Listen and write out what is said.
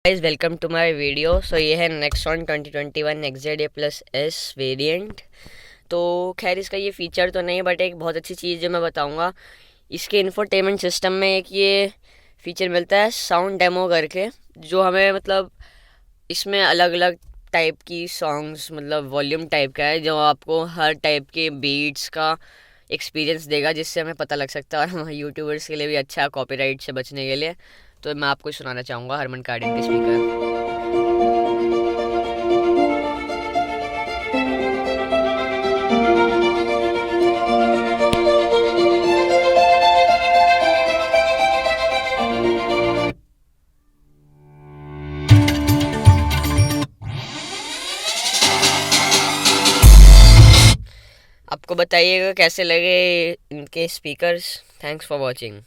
Guys welcome to my video. So ये है Nexon 2021 XZ plus S variant. तो खैर इसका ये फ़ीचर तो नहीं, बट एक बहुत अच्छी चीज़ जो मैं बताऊंगा, इसके इंफोटेनमेंट सिस्टम में एक ये फ़ीचर मिलता है साउंड डेमो करके, जो हमें मतलब इसमें अलग अलग टाइप की सॉन्ग्स, मतलब वॉल्यूम टाइप का है, जो आपको हर टाइप के बीट्स का एक्सपीरियंस देगा, जिससे हमें पता लग सकता है। और यूट्यूबर्स के लिए भी अच्छा है कॉपीराइट से बचने के लिए। तो मैं आपको सुनाना चाहूँगा हरमन कार्डिन के स्पीकर। आपको बताइएगा कैसे लगे इनके स्पीकर्स। Thanks for watching.